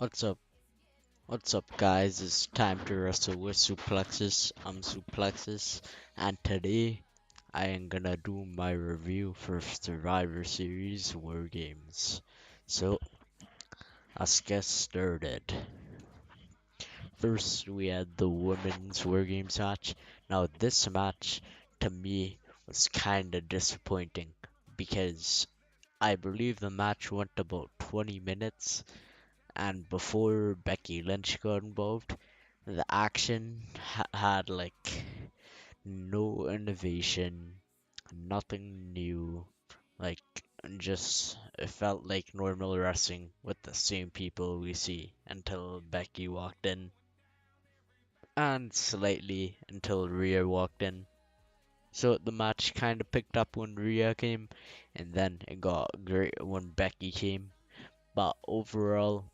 What's up? What's up, guys? It's time to wrestle with Suplexes. I'm Suplexes, and today I am gonna do my review for Survivor Series War Games. So, let's get started. First, we had the Women's War Games match. Now, this match, to me, was kinda disappointing because I believe the match went about 20 minutes, and before Becky Lynch got involved, the action had like no innovation, nothing new. Like, just it felt like normal wrestling with the same people we see until Becky walked in, and slightly until Rhea walked in. So the match kind of picked up when Rhea came, and then it got great when Becky came. But overall,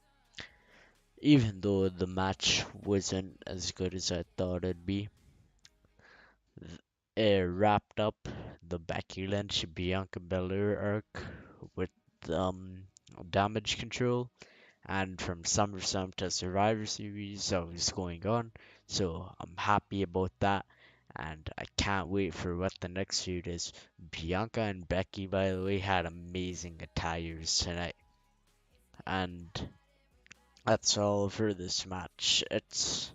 even though the match wasn't as good as I thought it'd be, it wrapped up the Becky Lynch Bianca Belair arc with um damage control, and from SummerSlam to Survivor Series that was going on. So I'm happy about that, and I can't wait for what the next feud is. Bianca and Becky, by the way, had amazing attires tonight, and that's all for this match. It's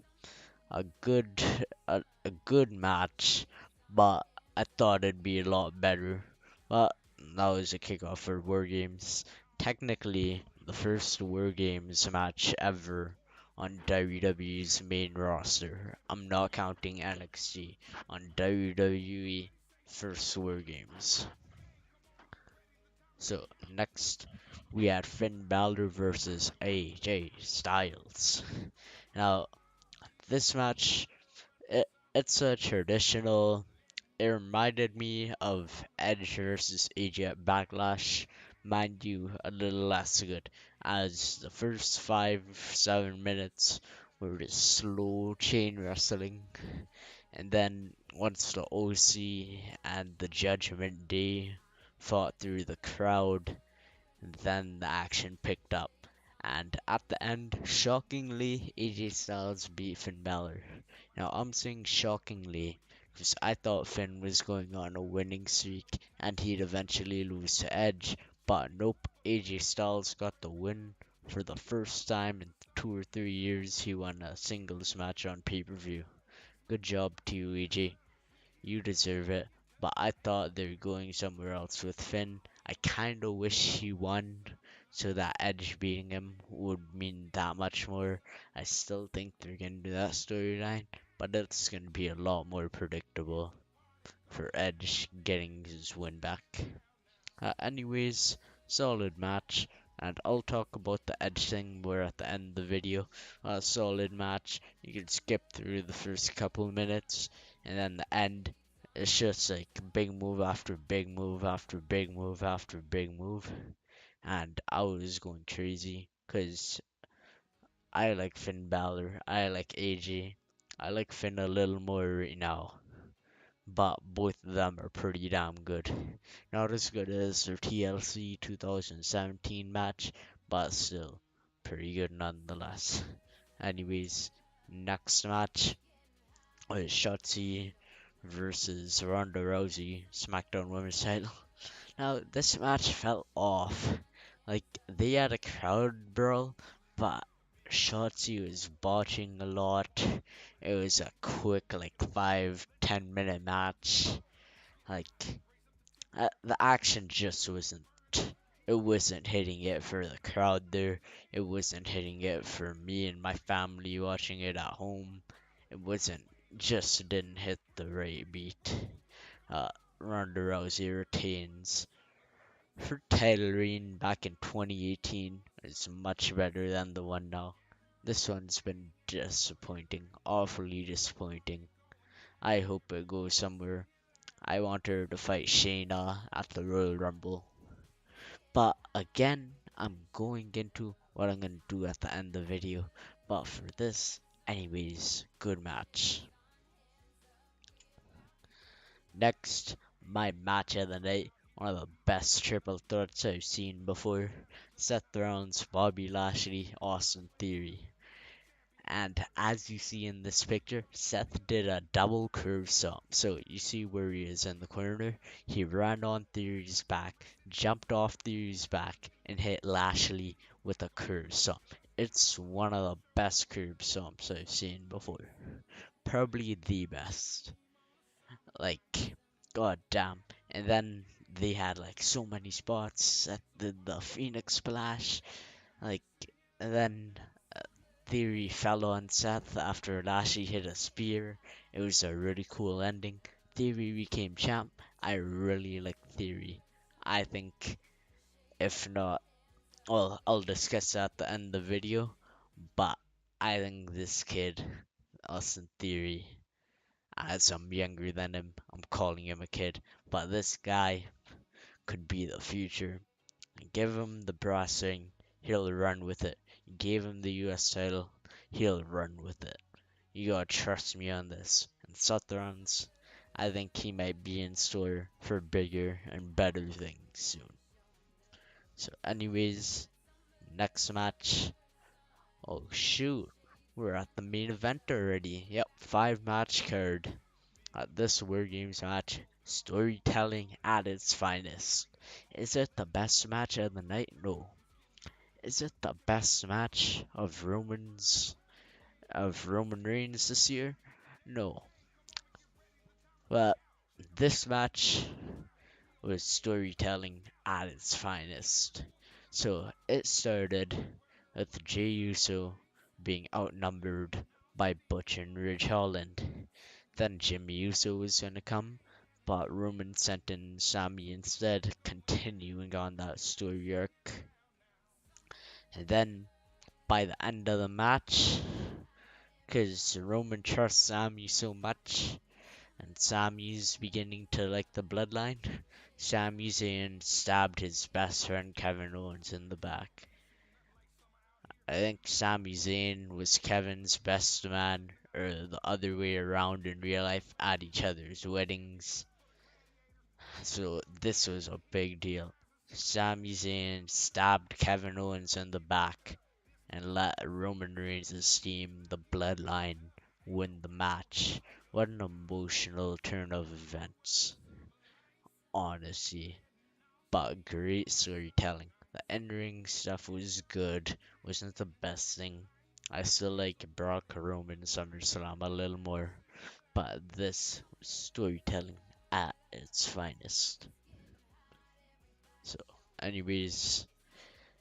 a good a good match, but I thought it'd be a lot better. But that was a kickoff for War Games. Technically, the first War Games match ever on WWE's main roster. I'm not counting NXT on WWE first War Games. So next we had Finn Balor versus AJ Styles. Now this match, it, it's a traditional. It reminded me of Edge versus AJ at Backlash. Mind you, a little less good, as the first 5-7 minutes were just slow chain wrestling, and then once the OC and the Judgment Day fought through the crowd, then the action picked up. And at the end, shockingly, AJ Styles beat Finn Balor. Now, I'm saying shockingly because I thought Finn was going on a winning streak and he'd eventually lose to Edge, but nope, AJ Styles got the win. For the first time in 2 or 3 years, he won a singles match on pay per view. Good job to you, AJ. You deserve it. But I thought they were going somewhere else with Finn. I kinda wish he won so that Edge beating him would mean that much more. I still think they're gonna do that storyline, but it's gonna be a lot more predictable for Edge getting his win back. Anyways, solid match, and I'll talk about the Edge thing more at the end of the video. Solid match. You can skip through the first couple of minutes, and then the end. It's just like big move after big move after big move after big move, and I was going crazy because I like Finn Balor, I like AJ, I like Finn a little more right now, but both of them are pretty damn good. Not as good as their TLC 2017 match, but still pretty good nonetheless. Anyways, next match was Shotzi versus Ronda Rousey, SmackDown Women's title. Now, this match felt off. Like, they had a crowd brawl, but Shotzi was botching a lot. It was a quick, like, 5-10 minute match. Like, the action just wasn't. It wasn't hitting it for the crowd there. It wasn't hitting it for me and my family watching it at home. It wasn't. Just didn't hit the right beat. Uh, Ronda Rousey retains. Her title reign back in 2018 is much better than the one now. This one's been disappointing, awfully disappointing. I hope it goes somewhere. I want her to fight Shayna at the Royal Rumble. But again, I'm going into what I'm gonna do at the end of the video. But for this, anyways, good match. Next, my match of the night one of the best triple threats I've seen before. Seth Rollins, Bobby Lashley, Austin Theory. And as you see in this picture, Seth did a double curve stomp. So you see where he is in the corner. He ran on Theory's back, jumped off Theory's back, and hit Lashley with a curve stomp. It's one of the best curve stomps I've seen before. Probably the best. Like, god damn. And then they had like so many spots at the Phoenix Splash. Like, and then Theory fell on Seth after Lashley hit a spear. It was a really cool ending. Theory became champ. I really like Theory. I think, if not, well, I'll discuss that at the end of the video. But I think this kid, Austin Theory, as I'm younger than him, I'm calling him a kid. But this guy could be the future. Give him the brass ring, he'll run with it. Gave him the US title, he'll run with it. You gotta trust me on this. And Sutherland's, I think he might be in store for bigger and better things soon. So, anyways, next match. Oh shoot, we're at the main event already. Yep, 5 match card. At this War Games match, storytelling at its finest. Is it the best match of the night? No. Is it the best match of Roman Reigns this year? No. But this match was storytelling at its finest. So it started with Jey Uso being outnumbered by Butch and Ridge Holland. Then Jimmy Uso was gonna come, but Roman sent in Sami instead, continuing on that story arc. And then by the end of the match, because Roman trusts Sami so much, and Sami's beginning to like the bloodline, Sami Zayn stabbed his best friend Kevin Owens in the back. I think Sami Zayn was Kevin's best man, or the other way around in real life, at each other's weddings. So this was a big deal. Sami Zayn stabbed Kevin Owens in the back and let Roman Reigns' team, the Bloodline, win the match. What an emotional turn of events, honestly. But great storytelling. The in-ring stuff was good. Wasn't the best thing. I still like Brock Roman SummerSlam a little more. But this was storytelling at its finest. So, anyways,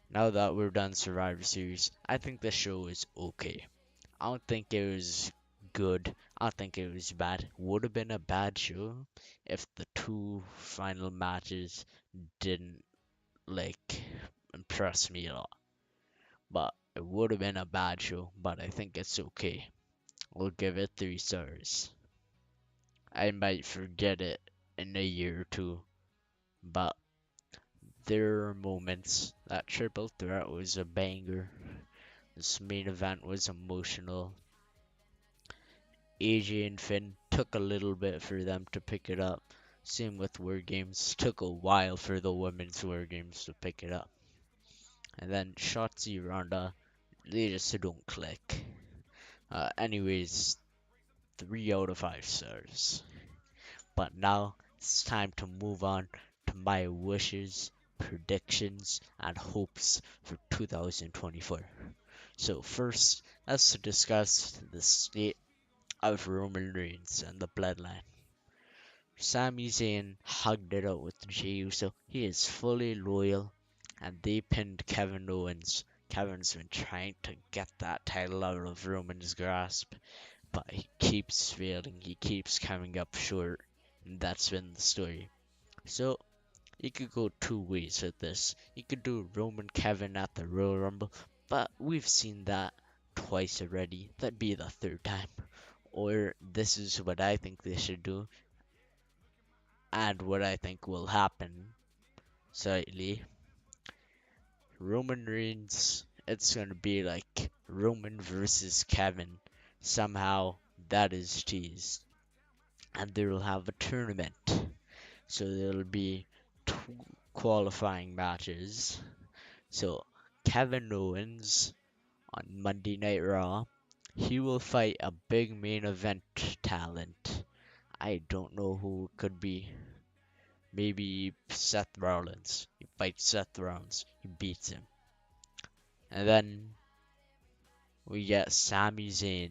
now that we're done Survivor Series, I think the show is okay. I don't think it was good. I don't think it was bad. Would have been a bad show if the two final matches didn't like impress me a lot. But it would have been a bad show, but I think it's okay. We'll give it 3 stars. I might forget it in a year or two, but there are moments. That triple threat was a banger. This main event was emotional. AJ and Finn took a little bit for them to pick it up. Same with War Games. Took a while for the women's War Games to pick it up. And then Shotzi Ronda, they just don't click. Anyways, 3 out of 5 stars. But now it's time to move on to my wishes, predictions, and hopes for 2024. So first, let's discuss the state of Roman Reigns and the bloodline. Sami Zayn hugged it out with Jey Uso. He is fully loyal, and they pinned Kevin Owens. Kevin's been trying to get that title out of Roman's grasp, but he keeps failing. He keeps coming up short, and that's been the story. So you could go 2 ways with this. You could do Roman Kevin at the Royal Rumble, but we've seen that twice already. That'd be the third time. Or this is what I think they should do, and what I think will happen slightly. Roman Reigns, it's gonna be like Roman versus Kevin. Somehow that is teased. And they'll have a tournament. So there'll be two qualifying matches. So Kevin Owens on Monday Night Raw, he will fight a big main event talent. I don't know who it could be. Maybe Seth Rollins. He fights Seth Rollins. He beats him. And then we get Sami Zayn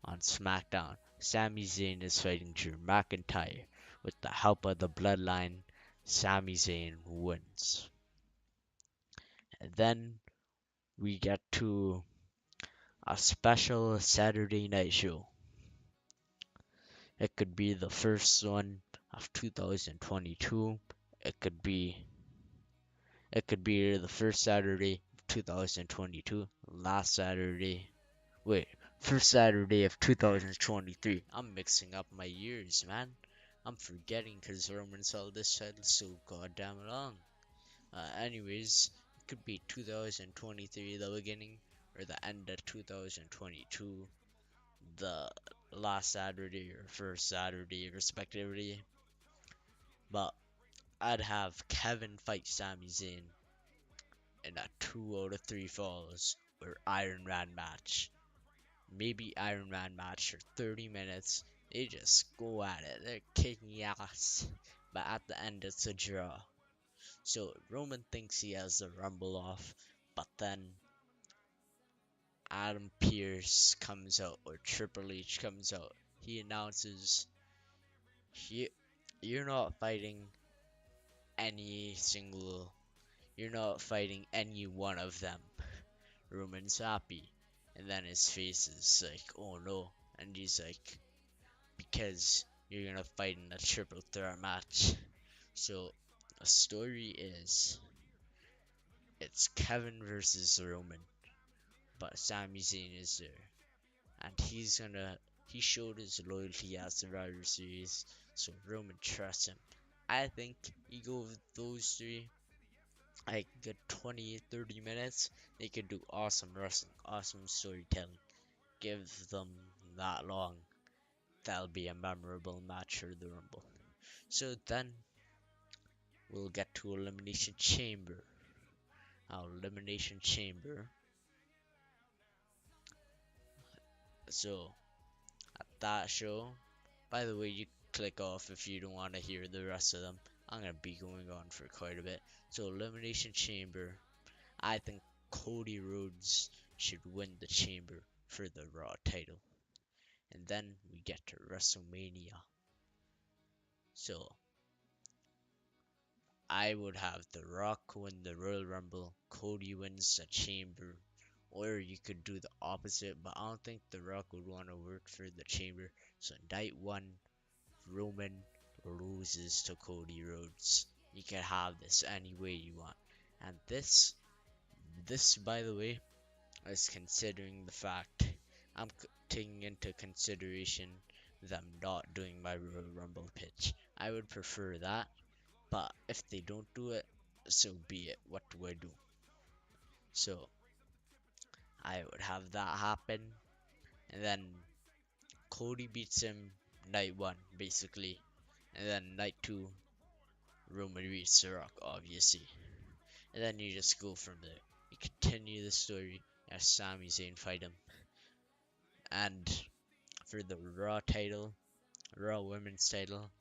on SmackDown. Sami Zayn is fighting Drew McIntyre. With the help of the Bloodline, Sami Zayn wins. And then we get to a special Saturday night show. It could be the first one of 2022. It could be it could be the first Saturday of 2022, last Saturday. Wait, first Saturday of 2023. I'm mixing up my years, man. I'm forgetting because Roman's held this title so goddamn long. Anyways, it could be 2023, the beginning, or the end of 2022, the last Saturday or first Saturday, respectively. But I'd have Kevin fight Sami Zayn in a 2 out of 3 falls or Iron Man match. Maybe Iron Man match for 30 minutes. They just go at it. They're kicking ass. But at the end, it's a draw. So Roman thinks he has the Rumble off. But then Adam Pearce comes out, or Triple H comes out. He announces, "You- you're not fighting any single, you're not fighting any one of them." Roman's happy. And then his face is like, "Oh no." And he's like, "Because you're gonna fight in a triple threat match." So the story is it's Kevin versus Roman, but Sami Zayn is there. And he showed his loyalty at Survivor Series, so Roman trusts him. I think you go with those three, like good 20-30 minutes, they could do awesome wrestling, awesome storytelling. Give them that long. That'll be a memorable match for the Rumble. So then we'll get to Elimination Chamber. Our Elimination Chamber. So at that show, by the way, you click off if you don't want to hear the rest of them. I'm gonna be going on for quite a bit. So Elimination Chamber, I think Cody Rhodes should win the Chamber for the Raw title. And then we get to WrestleMania. So I would have The Rock win the Royal Rumble, Cody wins the Chamber, or you could do the opposite, but I don't think The Rock would want to work for the Chamber. So night one, Roman loses to Cody Rhodes. You can have this any way you want. And this by the way, is considering the fact I'm taking into consideration them not doing my Royal Rumble pitch. I would prefer that, but if they don't do it, so be it. What do I do? So I would have that happen, and then Cody beats him night one, basically, and then night two, Roman beats The Rock, obviously, and then you just go from there. You continue the story as Sami Zayn fight him, and for the Raw title, Raw Women's title,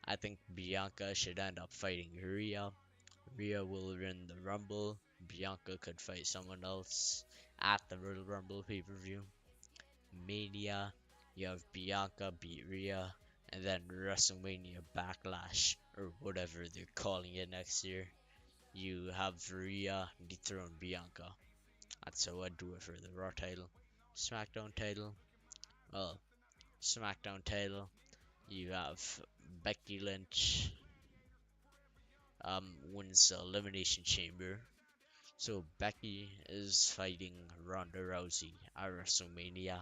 I think Bianca should end up fighting Rhea. Rhea will win the Rumble. Bianca could fight someone else at the Royal Rumble pay-per-view. Mania, you have Bianca beat Rhea, and then WrestleMania Backlash, or whatever they're calling it next year, you have Rhea dethrone Bianca. That's how I do it for the Raw title. SmackDown title, well, SmackDown title, you have Becky Lynch wins the Elimination Chamber. So Becky is fighting Ronda Rousey at WrestleMania,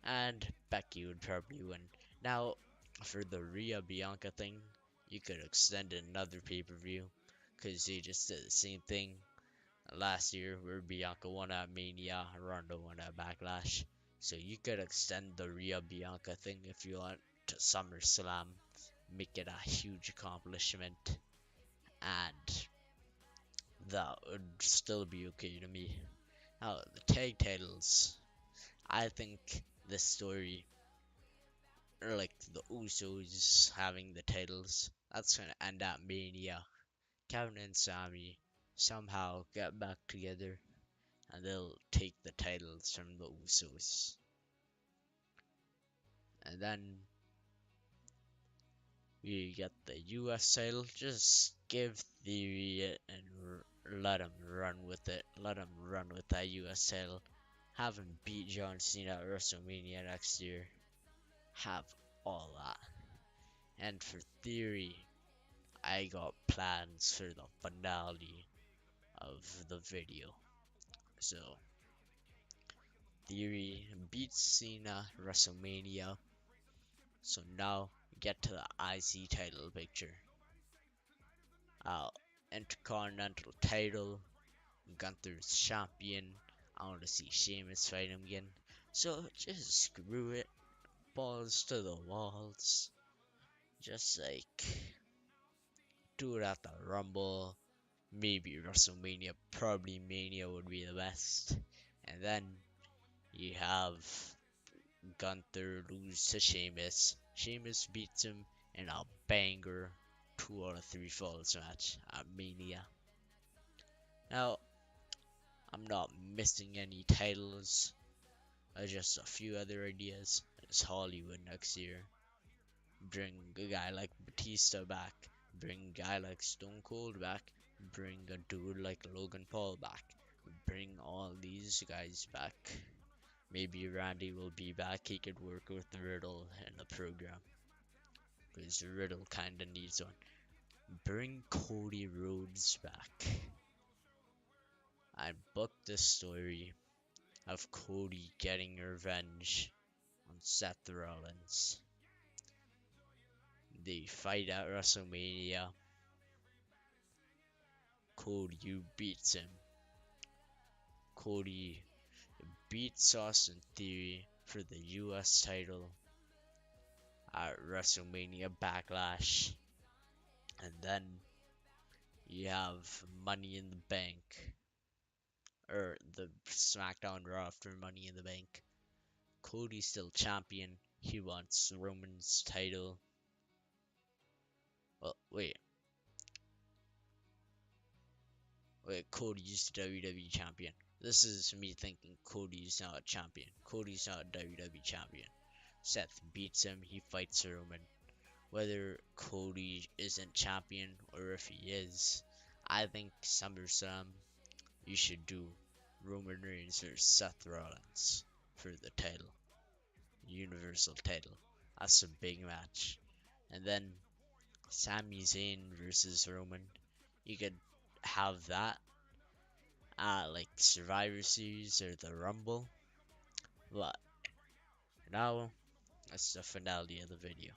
and Becky would probably win. Now, for the Rhea Bianca thing, you could extend another pay-per-view, because they just did the same thing last year where Bianca won at Mania, Ronda won at Backlash. So you could extend the Rhea Bianca thing if you want to SummerSlam, make it a huge accomplishment, and that would still be okay to me. Now, the tag titles, I think the story, or like the Usos having the titles, that's gonna end at Mania. Kevin and Sami somehow get back together and they'll take the titles from the Usos. And then we get the US title. Just give Theory it and let him run with it. Let him run with that US title. Have him beat John Cena at WrestleMania next year. Have all that. And for Theory, I got plans for the finale of the video. So, Theory beats Cena WrestleMania. So now get to the IC title picture. Uh, Intercontinental title. Gunther's champion. I want to see Sheamus fight him again. So just screw it. Balls to the walls. Just like do it at the Rumble. Maybe WrestleMania. Probably Mania would be the best. And then you have Gunther lose to Sheamus. Sheamus beats him in a banger 2 out of 3 falls match at Mania. Now, I'm not missing any titles. Just a few other ideas. It's Hollywood next year. Bring a guy like Batista back. Bring a guy like Stone Cold back. Bring a dude like Logan Paul back. Bring all these guys back. Maybe Randy will be back. He could work with Riddle in the program. Because Riddle kinda needs one. Bring Cody Rhodes back. I booked the story of Cody getting revenge on Seth Rollins. They fight at WrestleMania. Cody beats him. Cody beats Austin Theory for the US title at WrestleMania Backlash. And then you have Money in the Bank. Or the SmackDown Raw after Money in the Bank. Cody's still champion. He wants Roman's title. Well, wait. Cody's WWE champion. This is me thinking Cody's not a champion. Cody's not a WWE champion. Seth beats him, he fights Roman. Whether Cody isn't champion or if he is, I think SummerSlam you should do Roman Reigns or Seth Rollins for the title. Universal title. That's a big match. And then Sami Zayn versus Roman. You could have that like Survivor Series or the Rumble. But now, that's the finale of the video.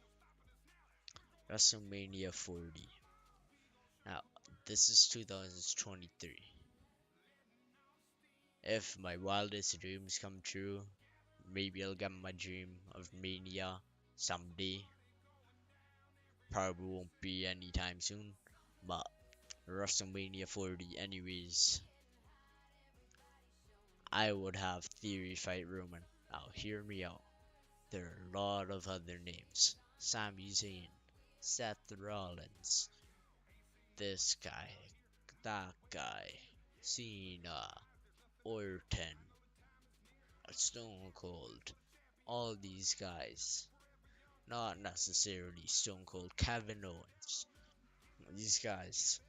WrestleMania 40. Now, this is 2023. If my wildest dreams come true, maybe I'll get my dream of Mania someday. Probably won't be anytime soon, but WrestleMania 40 anyways. I would have Theory fight Roman. Now hear me out. There are a lot of other names. Sami Zayn, Seth Rollins, this guy, that guy, Cena, Orton, Stone Cold, all these guys. Not necessarily Stone Cold, Kevin Owens. These guys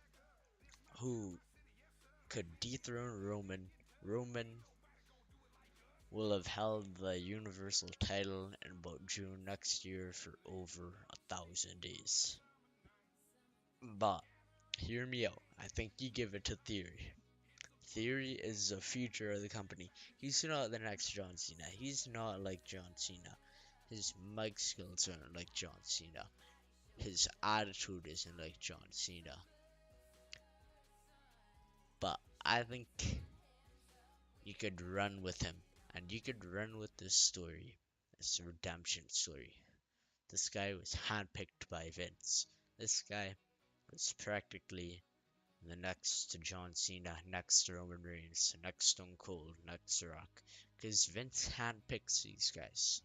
who could dethrone Roman. Roman will have held the Universal title in about June next year for over 1,000 days. But, hear me out. I think you give it to Theory. Theory is the future of the company. He's not the next John Cena. He's not like John Cena. His mic skills aren't like John Cena. His attitude isn't like John Cena. But I think you could run with him. And you could run with this story. This redemption story. This guy was handpicked by Vince. This guy was practically The next to John Cena, next to Roman Reigns, next Stone Cold, next to Rock. Because Vince handpicks these guys.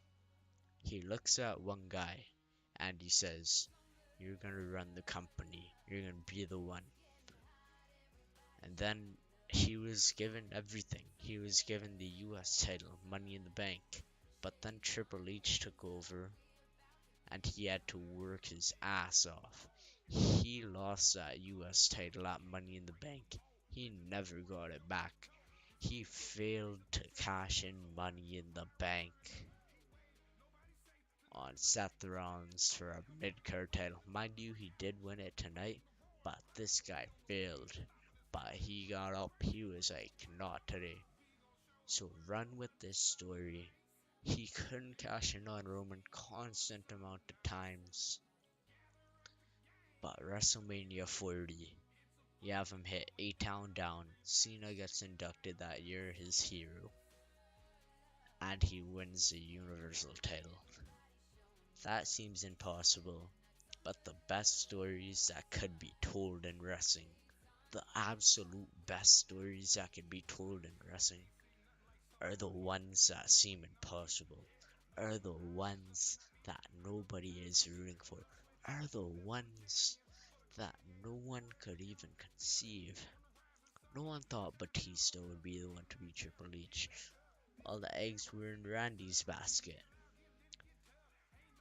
He looks at one guy and he says, "You're gonna run the company. You're gonna be the one." And then he was given everything. He was given the US title, Money in the Bank. But then Triple H took over and he had to work his ass off. He lost that US title at Money in the Bank. He never got it back. He failed to cash in Money in the Bank on Seth Rollins for a mid-card title. Mind you, he did win it tonight, but this guy failed. But he got up, he was like, not today. So run with this story. He couldn't cash in on Roman constant amount of times. But WrestleMania 40, you have him hit A-Town down. Cena gets inducted that year, his hero. And he wins the Universal title. That seems impossible, but the best stories that could be told in wrestling, the absolute best stories that can be told in wrestling, are the ones that seem impossible, are the ones that nobody is rooting for, are the ones that no one could even conceive. No one thought Batista would be the one to beat Triple H. All the eggs were in Randy's basket.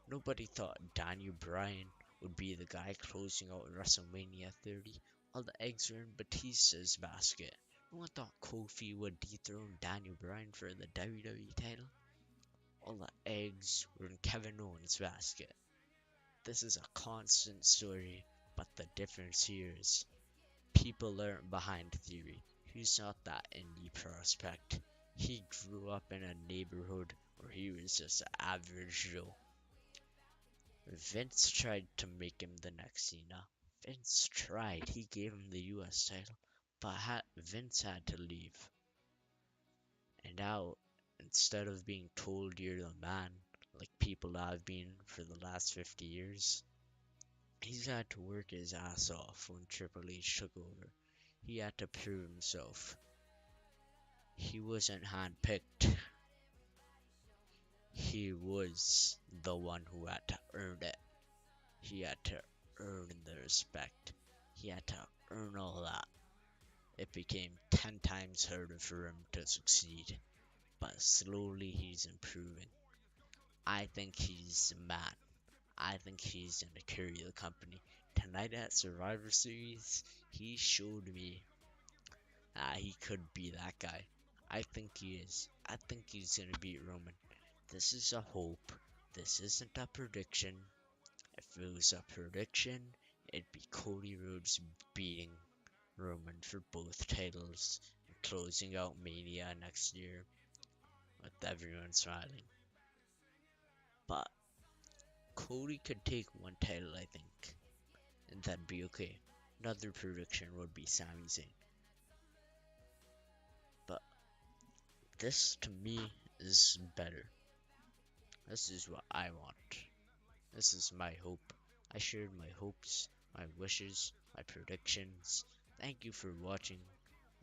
Nobody thought Daniel Bryan would be the guy closing out WrestleMania 30. All the eggs were in Batista's basket. No one thought Kofi would dethrone Daniel Bryan for the WWE title. All the eggs were in Kevin Owens' basket. This is a constant story, but the difference here is people aren't behind Theory. He's not that indie prospect. He grew up in a neighborhood where he was just an average Joe. Vince tried to make him the next Cena. Vince tried. He gave him the US title, but Vince had to leave. And now, instead of being told you're the man, like people have been for the last 50 years, he's had to work his ass off when Triple H took over. He had to prove himself. He wasn't handpicked. He was the one who had to earn it. He had to earn the respect. He had to earn all that. It became 10 times harder for him to succeed. But slowly he's improving. I think he's the man. I think he's going to carry the company. Tonight at Survivor Series, he showed me that he could be that guy. I think he is. I think he's going to beat Roman. This is a hope. This isn't a prediction. If it was a prediction, it'd be Cody Rhodes beating Roman for both titles and closing out Mania next year with everyone smiling. But Cody could take one title, I think, and that'd be okay. Another prediction would be Sami Zayn. But this to me is better. This is what I want. This is my hope. I shared my hopes, my wishes, my predictions. Thank you for watching.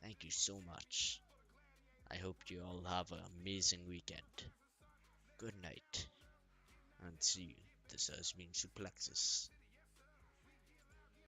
Thank you so much. I hope you all have an amazing weekend. Good night, and see you. This has been Suplexus.